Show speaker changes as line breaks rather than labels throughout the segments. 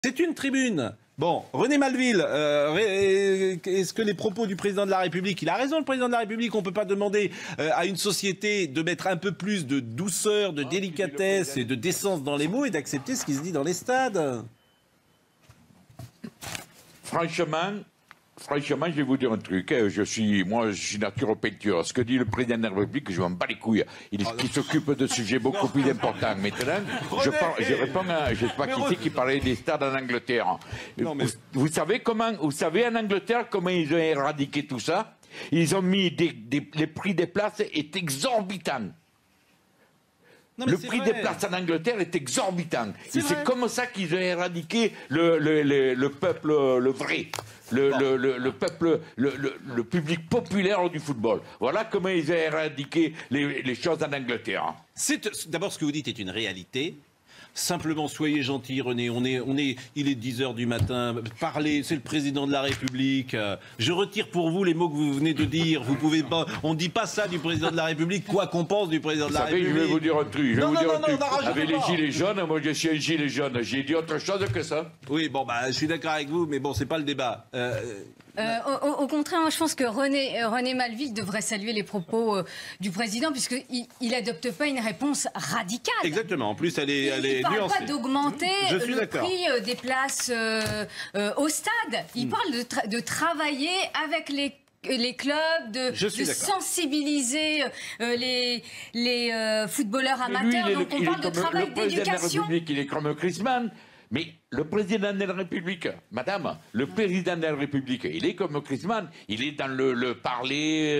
C'est une tribune. Bon, René Malville, est-ce que les propos du président de la République, il a raison le président de la République, on ne peut pas demander à une société de mettre un peu plus de douceur, de délicatesse et de décence dans les mots et d'accepter ce qui se dit dans les stades.
Franchement, je vais vous dire un truc. Je suis nature peinture. Ce que dit le président de la République, je m'en bats les couilles. Il s'occupe de sujets beaucoup plus importants. Maintenant, je réponds à... Je ne sais pas qui c'est qui parlait des stades en Angleterre. Non, mais... vous savez en Angleterre comment ils ont éradiqué tout ça? Ils ont mis les prix des places est exorbitant. Le prix des places en Angleterre est exorbitant. C'est comme ça qu'ils ont éradiqué le peuple, le vrai. Le peuple, le public populaire du football. Voilà comment ils ont éradiqué les choses en Angleterre.
D'abord, ce que vous dites est une réalité. Simplement, soyez gentil, René. Il est 10h du matin. Parlez, c'est le président de la République. Je retire pour vous les mots que vous venez de dire. Vous pouvez pas. On ne dit pas ça du président de la République, quoi qu'on pense du président de la République.
Je vais vous dire un truc. Avec les gilets jaunes, moi je suis un gilet jaune. J'ai dit autre chose que ça.
Oui, bon, je suis d'accord avec vous, mais bon, c'est pas le débat.
Au contraire, je pense que René Malville devrait saluer les propos du président, puisqu'il n'adopte pas une réponse radicale.
Exactement. En plus, elle est nuancée.
Il ne parle pas d'augmenter le prix des places au stade. Il parle de travailler avec les clubs, de sensibiliser les footballeurs amateurs. Donc on parle de travail d'éducation.
Il est comme Chris Mann. Mais le président de la République, madame, le président de la République, il est comme Chris Mann, il est dans le parler,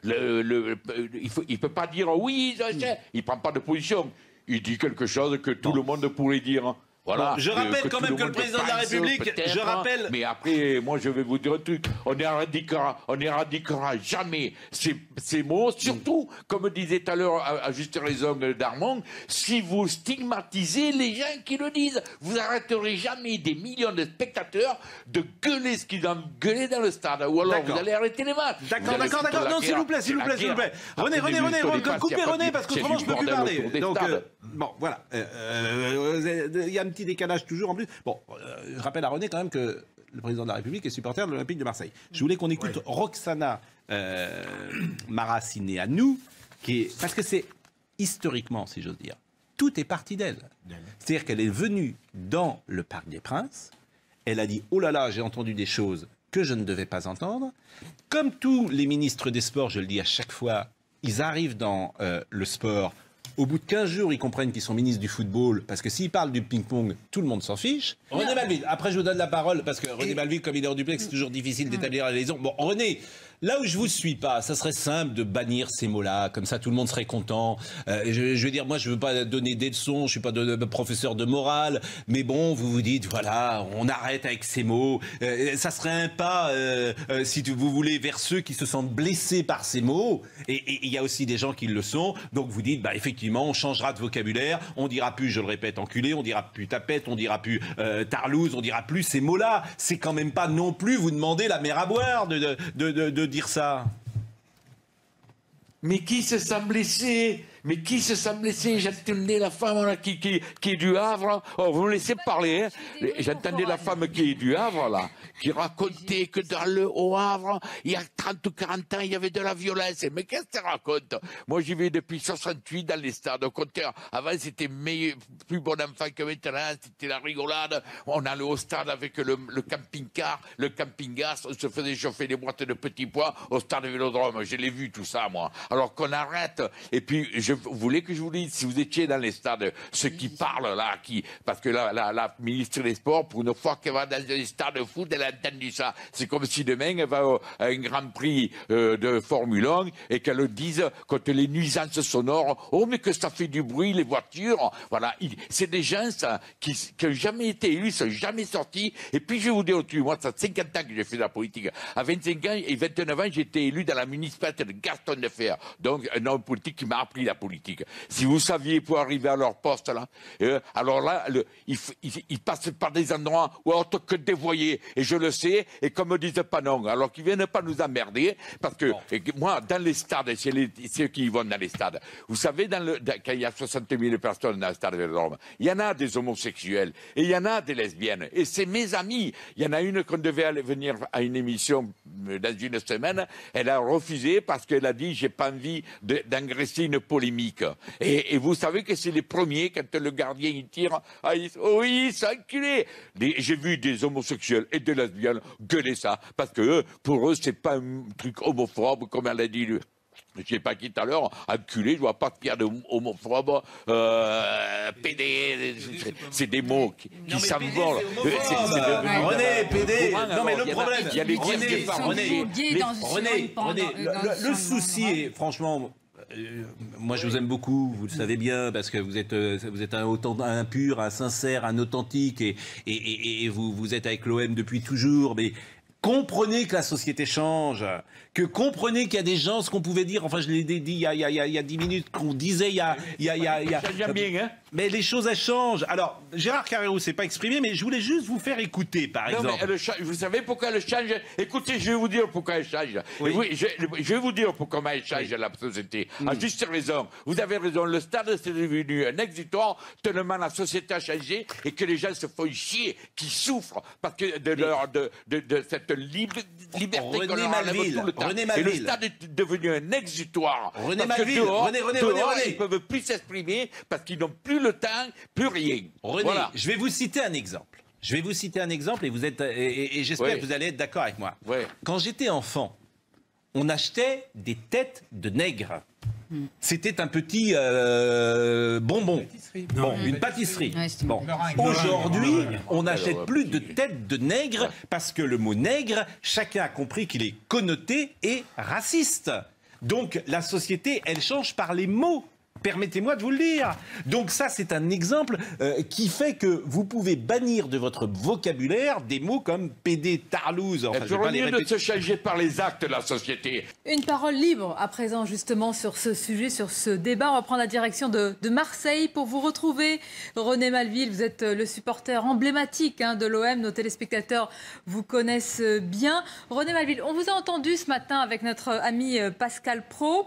il peut pas dire oui, il prend pas de position. Il dit quelque chose que tout le monde pourrait dire. Voilà.
Bon, je rappelle quand même que le président de la République,
mais après, moi je vais vous dire un truc, on n'éradiquera jamais ces mots, surtout, comme disait tout à l'heure à juste raison Darmon, si vous stigmatisez les gens qui le disent, vous arrêterez jamais des millions de spectateurs de gueuler ce qu'ils ont gueulé dans le stade, ou alors vous allez arrêter les matchs.
D'accord, non, s'il vous plaît. René, coupez René, parce qu'autrement je ne peux plus parler. Donc, bon, voilà. Il y a un petit décalage toujours en plus. Bon, je rappelle à René quand même que le président de la République est supporter de l'Olympique de Marseille. Je voulais qu'on écoute Roxana Maracineanu, parce que c'est historiquement, si j'ose dire, tout est parti d'elle. C'est-à-dire qu'elle est venue dans le Parc des Princes, elle a dit « Oh là là, j'ai entendu des choses que je ne devais pas entendre ». Comme tous les ministres des Sports, je le dis à chaque fois, ils arrivent dans le sport. Au bout de 15 jours, ils comprennent qu'ils sont ministres du football, parce que s'ils parlent du ping-pong, tout le monde s'en fiche. René Malville, après je vous donne la parole, parce que René Malville, comme il est en duplex, c'est toujours difficile d'établir la liaison. Bon, René, là où je vous suis pas, ça serait simple de bannir ces mots-là, comme ça tout le monde serait content. Je veux dire, moi je veux pas donner des leçons, je suis pas professeur de morale, mais bon, vous vous dites, voilà, on arrête avec ces mots. Ça serait un pas, si vous voulez, vers ceux qui se sentent blessés par ces mots, et il y a aussi des gens qui le sont, donc vous dites, bah effectivement, on changera de vocabulaire, on dira plus, je le répète, enculé, on dira plus tapette, on dira plus tarlouse, on dira plus ces mots-là. C'est quand même pas non plus vous demander la mer à boire de dire ça.
Mais qui se sent blessé? Mais qui se sent blessé? J'entendais la femme là, qui est du Havre. Oh, vous me laissez parler. Hein. J'entendais la femme qui est du Havre, là, qui racontait que dans le Haut-Havre, il y a 30 ou 40 ans, il y avait de la violence. Mais qu'est-ce que tu racontes? Moi, j'y vais depuis 68 dans les stades. Au contraire, avant, c'était plus bon enfant que maintenant. C'était la rigolade. On allait au stade avec le camping-car, le camping-gas. On se faisait chauffer des boîtes de petits pois au stade Vélodrome. Je l'ai vu, tout ça, moi. Alors qu'on arrête. Et puis, vous voulez que je vous dise, si vous étiez dans les stades, ceux qui parlent là, parce que la ministre des Sports, pour une fois qu'elle va dans un stade de foot, elle a entendu ça. C'est comme si demain, elle va à un Grand Prix de Formule 1 et qu'elle dise, contre les nuisances sonores, oh, mais que ça fait du bruit, les voitures. Voilà. C'est des gens, ça, qui n'ont jamais été élus, qui sont jamais sortis. Et puis, je vais vous dire, moi, ça fait 50 ans que j'ai fait de la politique. À 25 ans et 29 ans, j'ai été élu dans la municipalité de Gaston de Fer. Donc, un homme politique qui m'a appris la politique. politique. Si vous saviez pour arriver à leur poste, là, alors là, ils passent par des endroits où autre que dévoyés, et je le sais, et comme me disent pas non, alors qu'ils viennent pas nous emmerder, parce que moi, dans les stades, ceux qui vont dans les stades, vous savez, quand il y a 60 000 personnes dans le stade Vélodrome, il y en a des homosexuels, et il y en a des lesbiennes, et c'est mes amis. Il y en a une qu'on devait aller venir à une émission dans une semaine, elle a refusé parce qu'elle a dit j'ai pas envie d'engraisser une polémique. Et vous savez que c'est les premiers, quand le gardien il tire, oui, c'est enculé. J'ai vu des homosexuels et des lesbiennes gueuler ça, parce que pour eux, c'est pas un truc homophobe, comme elle a dit. Je sais pas qui tout à l'heure, enculé, je vois pas qu'il y a de homophobe, PD, c'est des mots qui s'envolent.
René, PD, non mais le problème, il y a les René, le souci est, franchement, moi je vous aime beaucoup, vous le savez bien, parce que vous êtes un pur, un sincère, un authentique, et vous êtes avec l'OM depuis toujours, mais comprenez que la société change, que comprenez qu'il y a des gens, ce qu'on pouvait dire, enfin je l'ai dit il y a 10 minutes, qu'on disait il y a
bien, hein.
Mais les choses, elles changent. Alors, Gérard Carrérou s'est pas exprimé, mais je voulais juste vous faire écouter, par exemple.
Mais vous savez pourquoi elle change? Écoutez, je vais vous dire pourquoi elle change. Oui. Je vais vous dire comment elle change, la société. À juste raison. Vous avez raison, le stade, c'est devenu un exutoire, tellement la société a changé, et que les gens se font chier, qui souffrent, parce que de cette liberté qu'on leur enlève tout le temps. Et le stade est devenu un exutoire.
René Malville, René.
Ils ne peuvent plus s'exprimer, parce qu'ils n'ont plus le temps, plus rien.
René, voilà. Je vais vous citer un exemple. Et vous êtes et j'espère que vous allez être d'accord avec moi.
Ouais.
Quand j'étais enfant, on achetait des têtes de nègres. C'était un petit bonbon. Une pâtisserie. Ouais, bon. Aujourd'hui, on n'achète plus de têtes de nègres parce que le mot nègre, chacun a compris qu'il est connoté et raciste. Donc la société, elle change par les mots. Permettez-moi de vous le dire. Donc ça, c'est un exemple qui fait que vous pouvez bannir de votre vocabulaire des mots comme PD, tarlouse.
Enfin, je mieux de se changer par les actes de la société.
Une parole libre à présent justement sur ce sujet, sur ce débat. On va prendre la direction de Marseille pour vous retrouver. René Malville, vous êtes le supporter emblématique de l'OM. Nos téléspectateurs vous connaissent bien. René Malville, on vous a entendu ce matin avec notre ami Pascal Praud.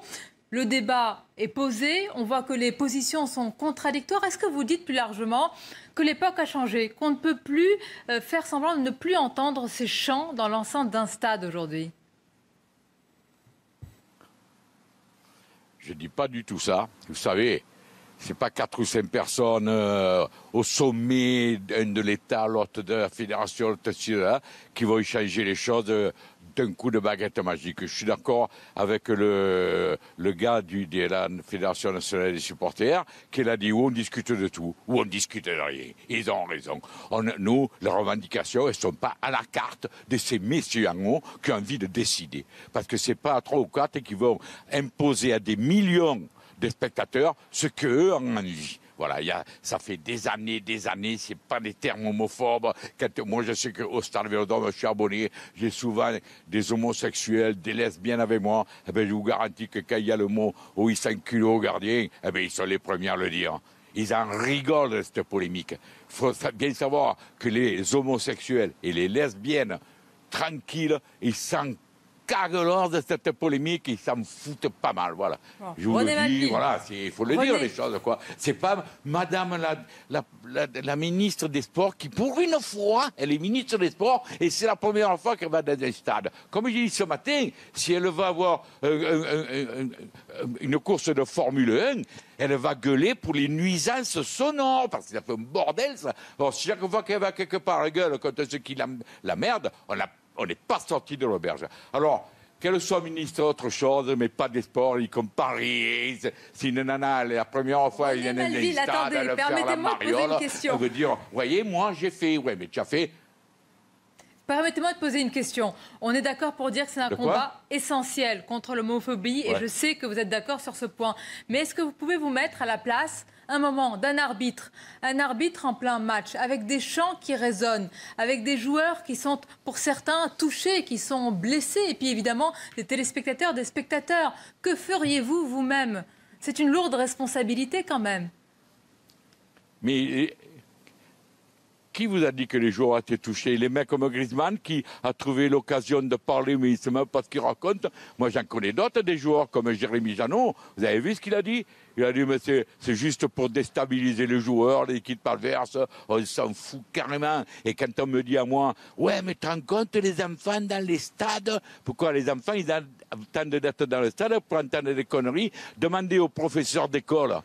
Le débat est posé, on voit que les positions sont contradictoires. Est-ce que vous dites plus largement que l'époque a changé, qu'on ne peut plus faire semblant de ne plus entendre ces chants dans l'enceinte d'un stade aujourd'hui?
Je ne dis pas du tout ça. Vous savez, ce n'est pas 4 ou 5 personnes au sommet de l'État, l'autre de la fédération, qui vont changer les choses d'un coup de baguette magique. Je suis d'accord avec le gars de la Fédération nationale des supporters qui a dit où on discute de tout, où on discute de rien. Ils ont raison. Nous, les revendications, elles ne sont pas à la carte de ces messieurs en haut qui ont envie de décider. Parce que ce n'est pas 3 ou 4 qui vont imposer à des millions de spectateurs ce qu'eux ont envie. Voilà, ça fait des années, c'est pas des termes homophobes. Moi, je sais qu'au Stade Vélodrome, je suis abonné, j'ai souvent des homosexuels, des lesbiennes avec moi. Eh bien, je vous garantis que quand il y a le mot « oh, ils s'enculent au gardien », eh bien, ils sont les premiers à le dire. Ils en rigolent de cette polémique. Il faut bien savoir que les homosexuels et les lesbiennes, tranquilles, ils s'en lors de cette polémique, ils s'en foutent pas mal, voilà. Bon. Je vous le dis, voilà, il faut le dire les choses, quoi. C'est pas Madame la ministre des Sports qui, pour une fois, elle est ministre des Sports et c'est la première fois qu'elle va dans un stade. Comme j'ai dit ce matin, si elle va avoir une course de Formule 1, elle va gueuler pour les nuisances sonores, parce que ça fait un bordel, ça. Alors, chaque fois qu'elle va quelque part, elle gueule contre ceux qui la merde, on n'est pas sorti de l'auberge. Alors, qu'elle soit ministre autre chose, mais pas des sports, y compris. C'est une nana, la première fois, il y a une stade, elle va faire la mariole. Elle veut dire, voyez, moi j'ai fait. Ouais, mais tu as fait.
Permettez-moi de poser une question. On est d'accord pour dire que c'est un combat essentiel contre l'homophobie, et je sais que vous êtes d'accord sur ce point. Mais est-ce que vous pouvez vous mettre à la place, un moment, d'un arbitre, un arbitre en plein match, avec des chants qui résonnent, avec des joueurs qui sont, pour certains, touchés, qui sont blessés, et puis évidemment, des téléspectateurs, des spectateurs. Que feriez-vous vous-même C'est une lourde responsabilité quand même.
Mais qui vous a dit que les joueurs étaient touchés? Les mecs comme Griezmann qui a trouvé l'occasion de parler, mais il se met pas ce qu'il raconte. Moi, j'en connais d'autres, des joueurs comme Jérémy Janot. Vous avez vu ce qu'il a dit? Il a dit, mais c'est juste pour déstabiliser les joueurs, l'équipe adverse. On s'en fout carrément. Et quand on me dit à moi, ouais, mais tu te rends compte, les enfants dans les stades, pourquoi les enfants, ils attendent d'être dans le stade pour entendre des conneries? Demandez aux professeurs d'école,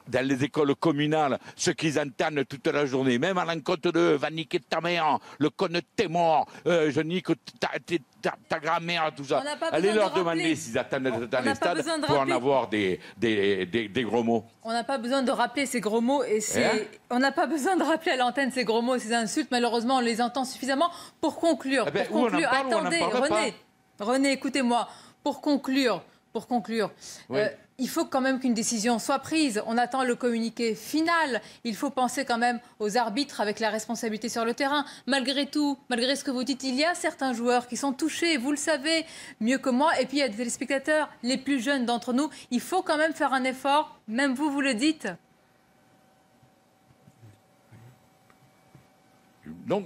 dans les écoles communales, ce qu'ils entendent toute la journée, même à l'encontre d'eux, va niquer ta mère, le con t'es mort, je nique ta grand-mère, tout ça. Allez leur demander s'ils attendent dans les stades pour en avoir des gros mots.
On n'a pas besoin de rappeler ces gros mots et on n'a pas besoin de rappeler à l'antenne ces gros mots et ces insultes. Malheureusement, on les entend suffisamment pour conclure. Attendez, René, écoutez-moi. Pour conclure, oui. Il faut quand même qu'une décision soit prise. On attend le communiqué final. Il faut penser quand même aux arbitres avec la responsabilité sur le terrain. Malgré tout, malgré ce que vous dites, il y a certains joueurs qui sont touchés, vous le savez mieux que moi. Et puis il y a des téléspectateurs, les plus jeunes d'entre nous. Il faut quand même faire un effort, même vous le dites.
Donc,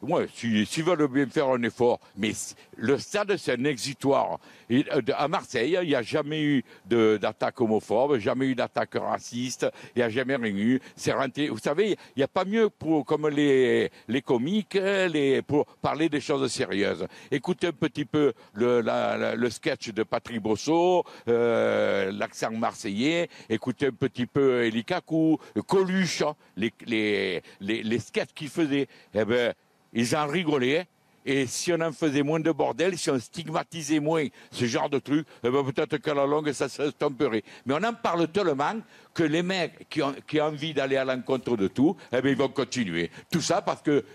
moi, s'ils veulent bien faire un effort, mais le stade, c'est un exitoire. Et à Marseille, il n'y a jamais eu d'attaque homophobe, jamais eu d'attaque raciste, il n'y a jamais rien eu. C'est rentré. Vous savez, il n'y a pas mieux comme les comiques pour parler des choses sérieuses. Écoutez un petit peu le sketch de Patrick Bosso, l'accent marseillais, écoutez un petit peu Eli Kakou, Coluche, les sketchs qu'il faisait. Eh ben, ils en rigolaient, et si on en faisait moins de bordel, si on stigmatisait moins ce genre de trucs, eh ben peut-être qu'à la longue, ça s'estomperait. Mais on en parle tellement que les mecs qui ont envie d'aller à l'encontre de tout, eh ben ils vont continuer. Tout ça parce que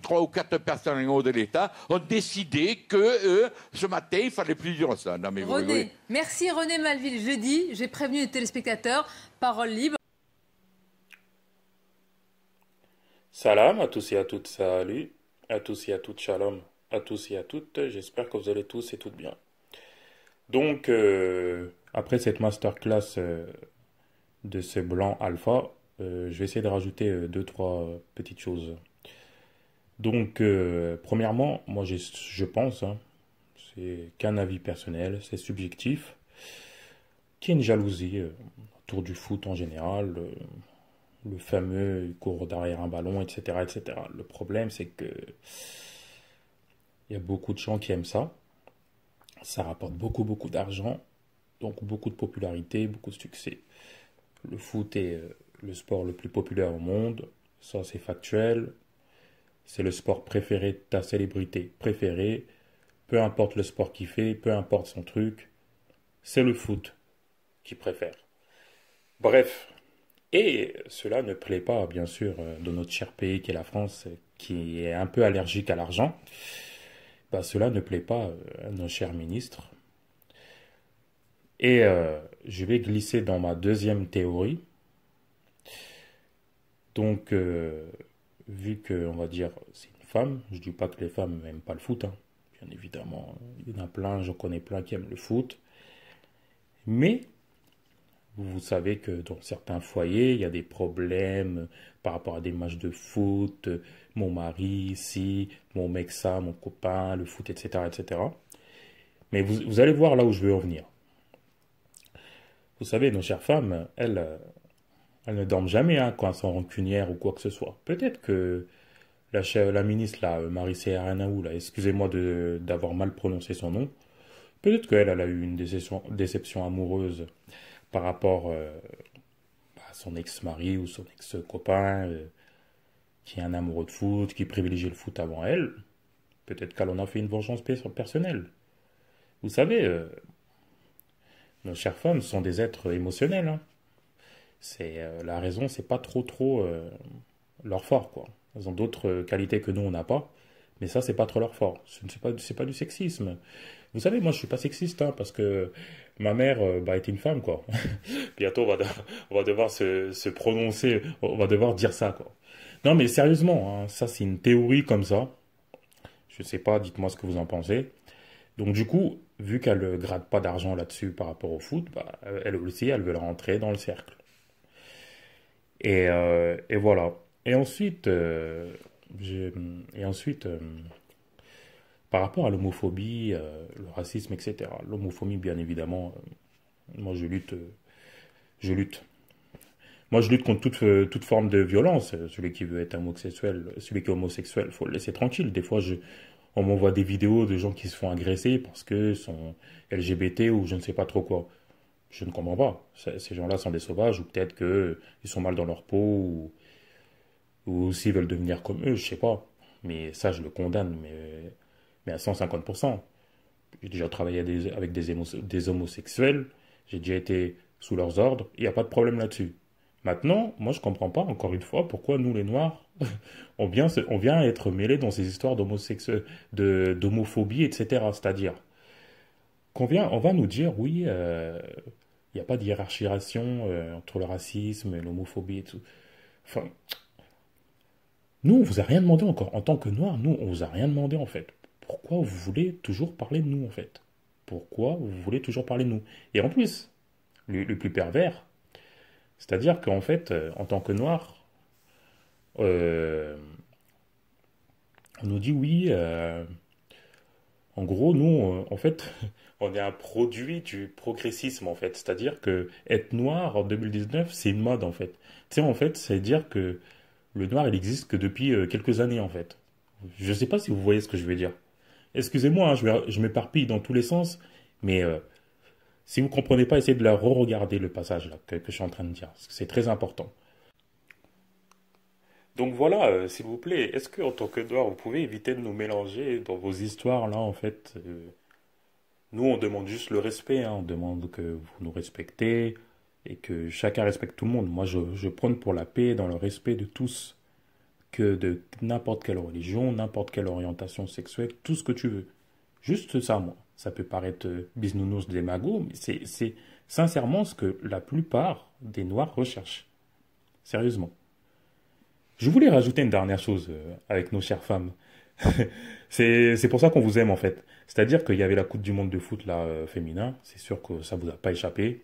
3 ou 4 personnes en haut de l'État ont décidé que ce matin, il fallait plus dire ça. Non, mais
René, merci René Malville. Jeudi, j'ai prévenu les téléspectateurs, parole libre.
Salam à tous et à toutes, salut à tous et à toutes, shalom à tous et à toutes, j'espère que vous allez tous et toutes bien. Donc, après cette masterclass de ce blanc alpha, je vais essayer de rajouter 2-3 petites choses. Donc, premièrement, moi je pense, c'est qu'un avis personnel, c'est subjectif, qu'il y a une jalousie autour du foot en général, le fameux court derrière un ballon, etc., etc. Le problème, c'est que il y a beaucoup de gens qui aiment ça. Ça rapporte beaucoup, beaucoup d'argent, donc beaucoup de popularité, beaucoup de succès. Le foot est le sport le plus populaire au monde. Ça, c'est factuel. C'est le sport préféré de ta célébrité préférée. Peu importe le sport qu'il fait, peu importe son truc, c'est le foot qu'il préfère. Bref. Et cela ne plaît pas, bien sûr, de notre cher pays qui est la France, qui est un peu allergique à l'argent. Cela ne plaît pas à nos chers ministres. Et je vais glisser dans ma deuxième théorie. Donc, vu que, on va dire, c'est une femme, je ne dis pas que les femmes n'aiment pas le foot, bien évidemment. Il y en a plein, j'en connais plein qui aiment le foot. Mais vous savez que dans certains foyers, il y a des problèmes par rapport à des matchs de foot, mon mari, si, mon mec ça, mon copain, le foot, etc., etc. Mais vous allez voir là où je veux en venir. Vous savez, nos chères femmes, elles ne dorment jamais quand elles sont rancunières ou quoi que ce soit. Peut-être que la ministre, là, Marie-Céa Arnaout, là, excusez-moi d'avoir mal prononcé son nom, peut-être qu'elle a eu une déception amoureuse par rapport à son ex-mari ou son ex-copain qui est un amoureux de foot, qui privilégie le foot avant elle. Peut-être qu'elle en a fait une vengeance personnelle. Vous savez, nos chères femmes sont des êtres émotionnels. La raison, c'est pas trop leur fort, quoi. Elles ont d'autres qualités que nous, on n'a pas. Mais ça, c'est pas trop leur fort. C'est pas du sexisme. Vous savez, moi, je suis pas sexiste, parce que ma mère était une femme, quoi. Bientôt, on va devoir se prononcer, on va devoir dire ça, quoi. Non, mais sérieusement, ça, c'est une théorie comme ça. Je sais pas, dites-moi ce que vous en pensez. Donc du coup, vu qu'elle ne gratte pas d'argent là-dessus par rapport au foot, bah, elle aussi, elle veut rentrer dans le cercle. Et voilà. Et ensuite, par rapport à l'homophobie, le racisme, etc. L'homophobie, bien évidemment, moi je lutte. Je lutte. Moi je lutte contre toute forme de violence. Celui qui veut être homosexuel, celui qui est homosexuel, faut le laisser tranquille. Des fois, on m'envoie des vidéos de gens qui se font agresser parce que sont LGBT ou je ne sais pas trop quoi. Je ne comprends pas. Ces gens-là sont des sauvages ou peut-être qu'ils sont mal dans leur peau ou s'ils veulent devenir comme eux, je sais pas. Mais ça, je le condamne, mais à 150%. J'ai déjà travaillé avec des homosexuels, j'ai déjà été sous leurs ordres, il n'y a pas de problème là-dessus. Maintenant, moi, je comprends pas, encore une fois, pourquoi nous, les Noirs, on vient être mêlés dans ces histoires d'homophobie, etc. C'est-à-dire on va nous dire, oui, il n'y a pas de hiérarchisation entre le racisme et l'homophobie et tout. Enfin, nous, on vous a rien demandé encore. En tant que Noirs, nous, on vous a rien demandé, en fait. Pourquoi vous voulez toujours parler de nous, en fait? Pourquoi vous voulez toujours parler de nous? Et en plus, le plus pervers, c'est-à-dire qu'en fait, en tant que Noirs, on nous dit oui, en gros, nous, en fait, on est un produit du progressisme, en fait. C'est-à-dire que être noir en 2019, c'est une mode, en fait. Tu sais, en fait, c'est dire que le noir, il existe que depuis quelques années, en fait. Je ne sais pas si vous voyez ce que je veux dire. Excusez-moi, hein, je m'éparpille dans tous les sens, mais si vous ne comprenez pas, essayez de la re-regarder, le passage là, que je suis en train de dire. Parce que c'est très important. Donc voilà, s'il vous plaît, est-ce que en tant que noir, vous pouvez éviter de nous mélanger dans vos histoires là, en fait nous, on demande juste le respect, hein, on demande que vous nous respectez et que chacun respecte tout le monde. Moi, je prône pour la paix dans le respect de tous, que de n'importe quelle religion, n'importe quelle orientation sexuelle, tout ce que tu veux. Juste ça, moi. Ça peut paraître bisounours des magots, mais c'est sincèrement ce que la plupart des Noirs recherchent. Sérieusement. Je voulais rajouter une dernière chose avec nos chères femmes. C'est pour ça qu'on vous aime en fait. C'est-à-dire qu'il y avait la Coupe du Monde de foot là féminin. C'est sûr que ça vous a pas échappé.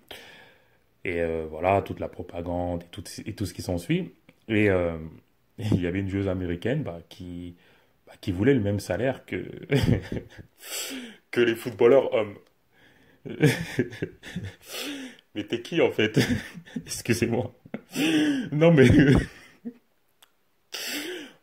Et voilà, toute la propagande et tout ce qui s'ensuit. Et il y avait une joueuse américaine qui voulait le même salaire que, que les footballeurs hommes. Mais t'es qui en fait? Excusez-moi. Non mais...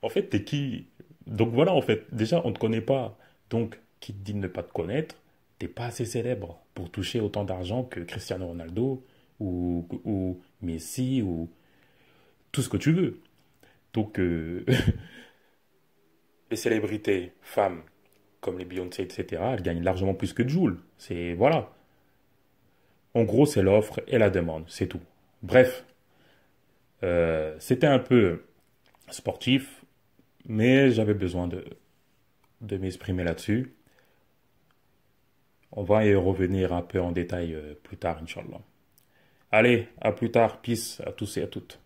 en fait, t'es qui? Donc voilà, en fait, déjà, on ne te connaît pas. Donc, qui te dit de ne pas te connaître, t'es pas assez célèbre pour toucher autant d'argent que Cristiano Ronaldo ou Messi ou tout ce que tu veux. Donc, les célébrités femmes comme les Beyoncé, etc., elles gagnent largement plus que Jul. C'est, voilà. En gros, c'est l'offre et la demande, c'est tout. Bref, c'était un peu sportif, mais j'avais besoin de m'exprimer là-dessus. On va y revenir un peu en détail plus tard, Inch'Allah. Allez, à plus tard. Peace à tous et à toutes.